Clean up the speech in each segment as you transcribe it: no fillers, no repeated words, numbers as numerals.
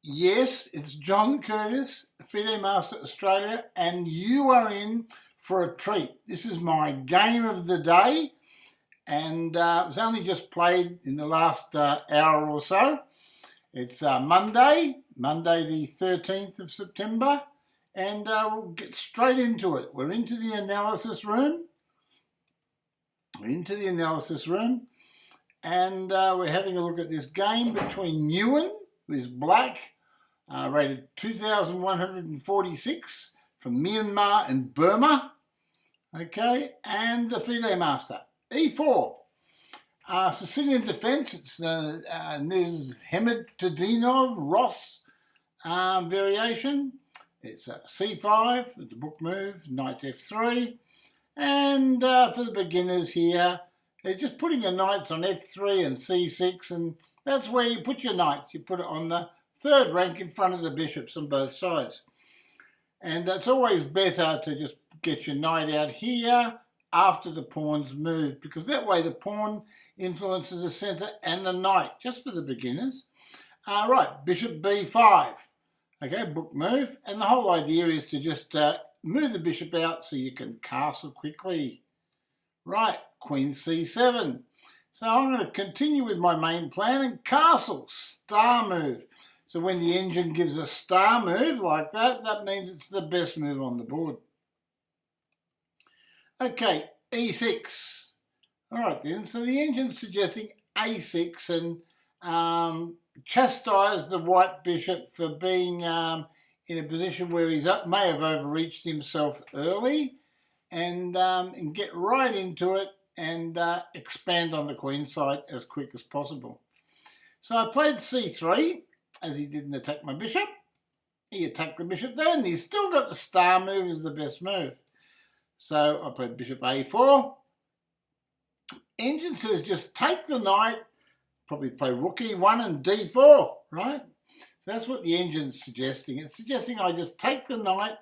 Yes, it's John Curtis, FIDE Master Australia, and you are in for a treat. This is my game of the day, and it was only just played in the last hour or so. It's Monday the 13th of September, and we'll get straight into it. We're into the analysis room. And we're having a look at this game between Nguyen, who is black, rated 2,146 from Myanmar and Burma, okay, and the FIDE Master. E4. Sicilian defence, it's Nizhemedinov Ross variation. It's C5, it's a book move, knight F3. And for the beginners here, they're just putting your knights on F3 and C6, and that's where you put your knights. You put it on the third rank in front of the bishops on both sides. And it's always better to just get your knight out here after the pawn's moved, because that way the pawn influences the centre and the knight, just for the beginners. Right, bishop B5. Okay, book move. And the whole idea is to just move the bishop out so you can castle quickly. Right, queen C7. So I'm going to continue with my main plan and castle, star move. So when the engine gives a star move like that, that means it's the best move on the board. Okay, E6. All right then, so the engine's suggesting A6 and chastise the white bishop for being in a position where he may have overreached himself early, and get right into it and expand on the queen side as quick as possible. So I played C3, as he didn't attack my bishop. He attacked the bishop there, and he's still got the star move as the best move. So I played bishop A4. Engine says just take the knight, probably play rook E1 and D4, right? So that's what the engine's suggesting. It's suggesting I just take the knight,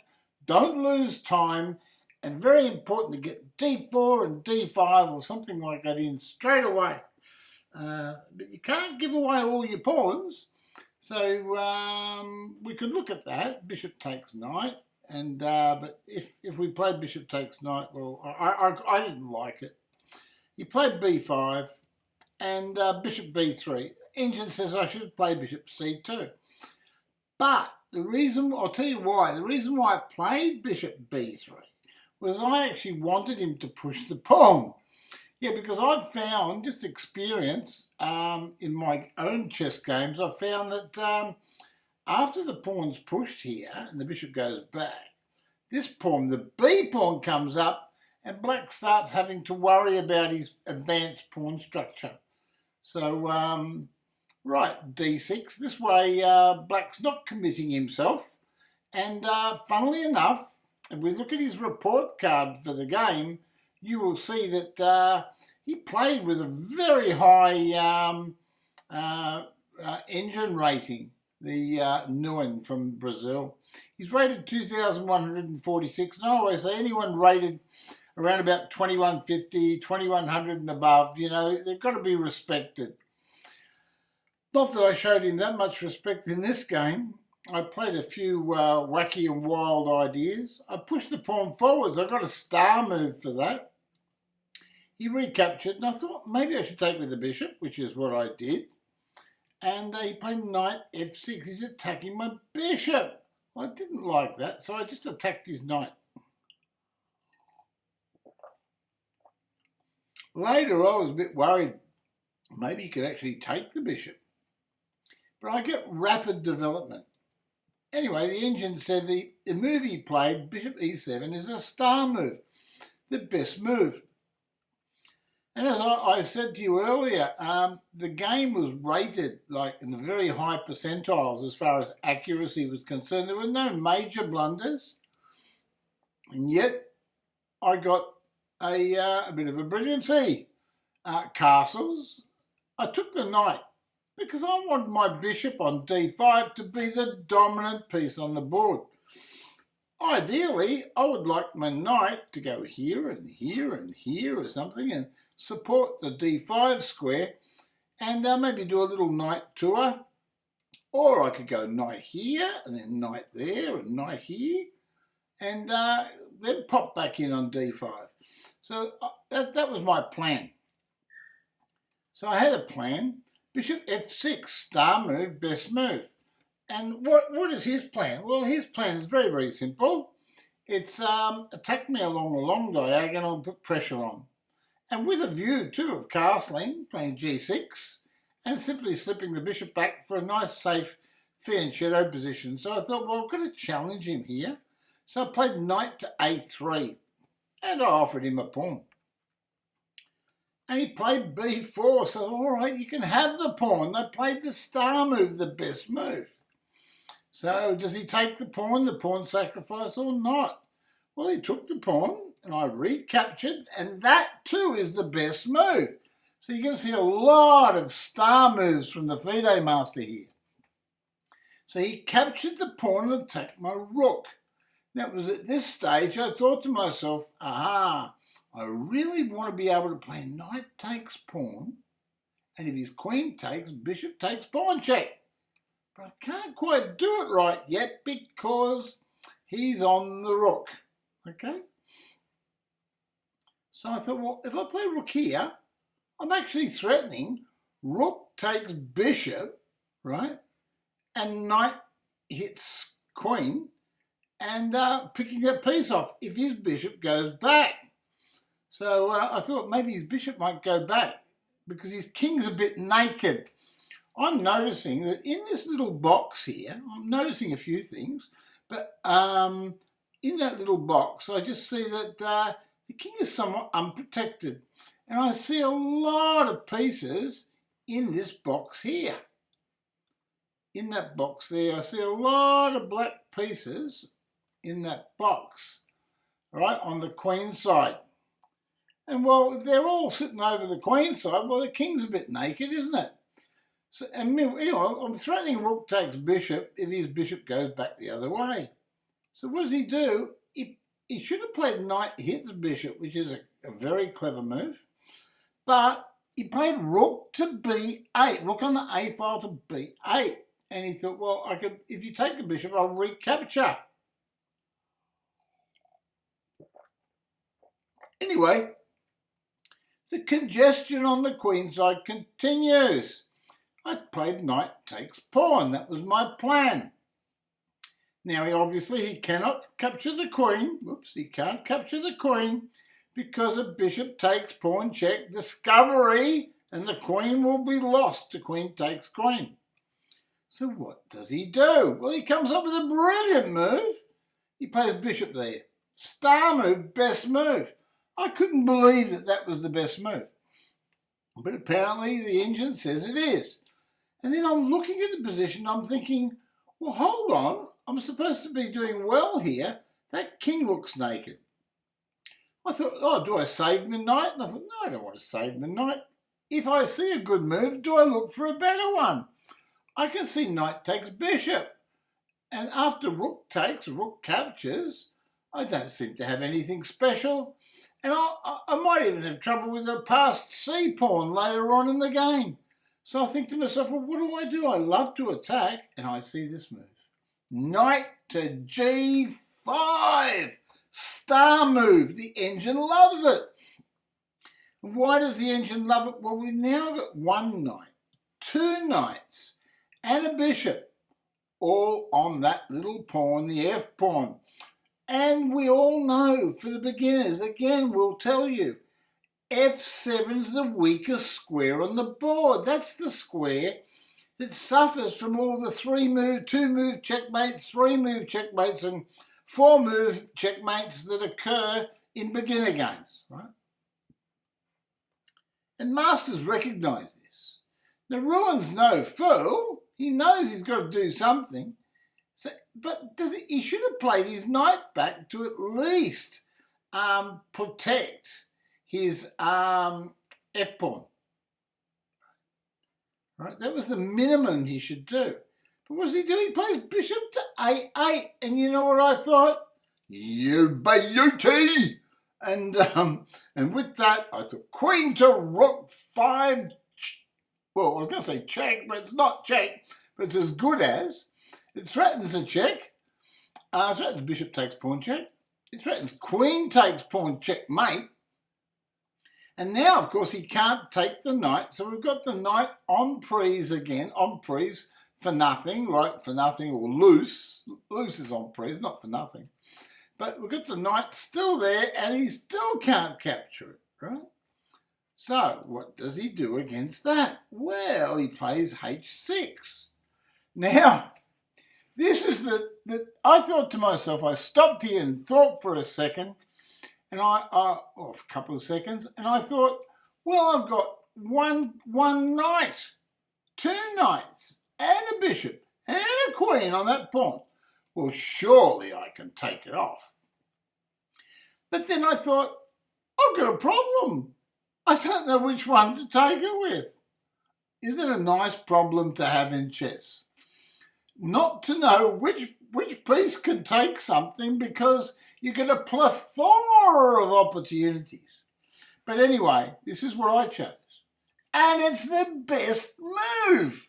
don't lose time, and very important to get D4 and D5 or something like that in straight away. But you can't give away all your pawns. So we could look at that. Bishop takes knight. And but if we played bishop takes knight, well, I didn't like it. He played B5 and bishop B3. Engine says I should play bishop C2. But the reason, I'll tell you why, the reason why I played bishop B3 was I actually wanted him to push the pawn. Yeah, because I've found, just experience, in my own chess games, I've found that after the pawn's pushed here and the bishop goes back, this pawn, the B pawn, comes up and black starts having to worry about his advanced pawn structure. So, right, D6. This way black's not committing himself. And funnily enough, if we look at his report card for the game, you will see that he played with a very high engine rating, the Nguyen from Brazil. He's rated 2,146, and I always say anyone rated around about 2,150, 2,100 and above, you know, they've got to be respected. Not that I showed him that much respect in this game. I played a few wacky and wild ideas. I pushed the pawn forwards. I got a star move for that. He recaptured, and I thought maybe I should take with the bishop, which is what I did. And he played knight F6. He's attacking my bishop. I didn't like that, so I just attacked his knight. Later, I was a bit worried. Maybe he could actually take the bishop. But I get rapid development. Anyway, the engine said the move he played, bishop E7, is a star move, the best move. And as I said to you earlier, the game was rated like in the very high percentiles as far as accuracy was concerned. There were no major blunders. And yet I got a bit of a brilliancy. Castles. I took the knight because I wanted my bishop on D5 to be the dominant piece on the board. Ideally, I would like my knight to go here and here and here or something and support the D5 square, and maybe do a little knight tour Or I could go knight here, and then knight there, and knight here, and then pop back in on d5. So that was my plan. So I had a plan. Bishop f6, star move, best move. And what is his plan? Well, his plan is very, very simple. It's attack me along a long diagonal, put pressure on. And with a view, too, of castling, playing g6, and simply slipping the bishop back for a nice, safe, fair and shadow position. So I thought, well, I've got to challenge him here. So I played knight to a3, and I offered him a pawn. And he played b4, so all right, you can have the pawn. They played the star move, the best move. So does he take the pawn sacrifice, or not? Well, he took the pawn, and I recaptured, and that too is the best move. So you're going to see a lot of star moves from the FIDE master here. So he captured the pawn and attacked my rook. Now, it was at this stage I thought to myself, aha, I really want to be able to play knight takes pawn, and if his queen takes, bishop takes pawn check. But I can't quite do it right yet because he's on the rook, okay? So I thought, well, if I play rook here, I'm actually threatening rook takes bishop, right? And knight hits queen and picking that piece off if his bishop goes back. So I thought maybe his bishop might go back because his king's a bit naked. I'm noticing that in this little box here, I'm noticing a few things, but in that little box, I just see that the king is somewhat unprotected. And I see a lot of pieces in this box here. In that box there, I see a lot of black pieces in that box, right, on the queen side. And well, if they're all sitting over the queen side, well, the king's a bit naked, isn't it? So, and anyway, I'm threatening rook takes bishop if his bishop goes back the other way. So what does he do? He should have played knight hits bishop, which is a very clever move. But he played rook to b8, rook on the a file to b8. And he thought, well, I could, if you take the bishop, I'll recapture. Anyway, the congestion on the queen side continues. I played knight takes pawn. That was my plan. Now, he cannot capture the queen. Whoops, he can't capture the queen because a bishop takes pawn check, discovery, and the queen will be lost to queen takes queen. So what does he do? Well, he comes up with a brilliant move. He plays bishop there. Star move, best move. I couldn't believe that that was the best move. But apparently the engine says it is. And then I'm looking at the position, I'm thinking, well, hold on, I'm supposed to be doing well here. That king looks naked. I thought, oh, do I save the knight? And I thought, no, I don't want to save the knight. If I see a good move, do I look for a better one? I can see knight takes bishop. And after rook takes, rook captures, I don't seem to have anything special. And I might even have trouble with a passed c pawn later on in the game. So I think to myself, well, what do? I love to attack, and I see this move. Knight to g5. Star move. The engine loves it. Why does the engine love it? Well, we've now got one knight, two knights, and a bishop, all on that little pawn, the f pawn. And we all know, for the beginners, again, we'll tell you, f7's the weakest square on the board. That's the square that suffers from all the 2-move checkmates, 3-move checkmates, and 4-move checkmates that occur in beginner games, right? And masters recognise this. Now, Ruan's no fool. He knows he's got to do something. So, but he should have played his knight back to at least protect his f-pawn. Right? That was the minimum he should do. But what does he do? He plays bishop to a8. And you know what I thought? You beauty! And with that, I thought queen to rook 5. Well, I was going to say check, but it's not check. It's as good as. It threatens a check. It threatens bishop takes pawn check. It threatens queen takes pawn checkmate. And now, of course, he can't take the knight. So we've got the knight en prise again, en prise for nothing, right? For nothing, or loose. Loose is en prise, not for nothing. But we've got the knight still there, and he still can't capture it, right? So what does he do against that? Well, he plays h6. Now, this is I thought to myself, I stopped here and thought for a second, and or a couple of seconds, and I thought, well, I've got one knight, two knights, and a bishop, and a queen on that pawn. Well, surely I can take it off. But then I thought, I've got a problem. I don't know which one to take it with. Isn't it a nice problem to have in chess? Not to know which piece can take something, because you get a plethora of opportunities. But anyway, this is what I chose. And it's the best move.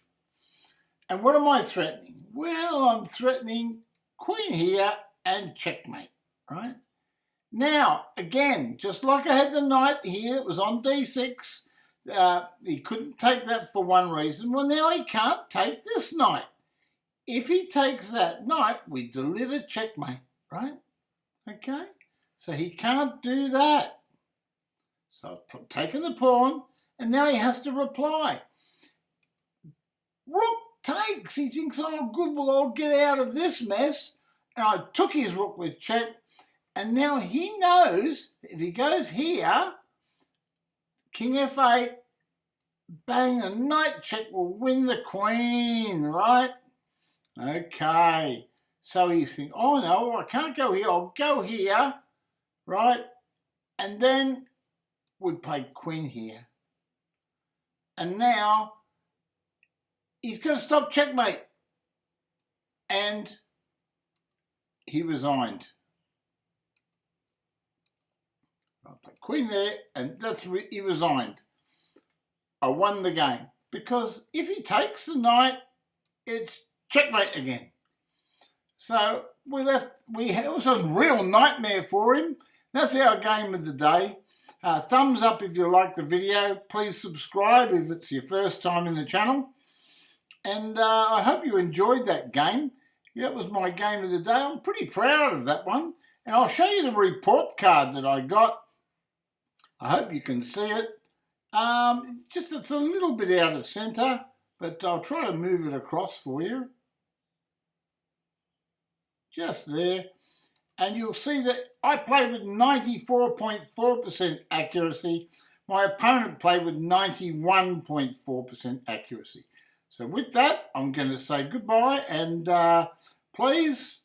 And what am I threatening? Well, I'm threatening queen here and checkmate, right? Now, again, just like I had the knight here, it was on d6. He couldn't take that for one reason. Well, now he can't take this knight. If he takes that knight, we deliver checkmate, right? Okay? So he can't do that. So I've taken the pawn, and now he has to reply. Rook takes. He thinks, oh, good, well, I'll get out of this mess. And I took his rook with check. And now he knows if he goes here, king f8, bang, a knight check will win the queen, right? Okay. So you think, oh no, I can't go here, I'll go here, right? And then we play queen here. And now he's going to stop checkmate. And he resigned. I played queen there, and he resigned. I won the game, because if he takes the knight, it's checkmate again. So it was a real nightmare for him. That's our game of the day. Thumbs up if you like the video. Please subscribe if it's your first time in the channel. And I hope you enjoyed that game. That was my game of the day. I'm pretty proud of that one. And I'll show you the report card that I got. I hope you can see it. It's a little bit out of centre, but I'll try to move it across for you. Just there. And you'll see that I played with 94.4% accuracy. My opponent played with 91.4% accuracy. So with that, I'm going to say goodbye, and please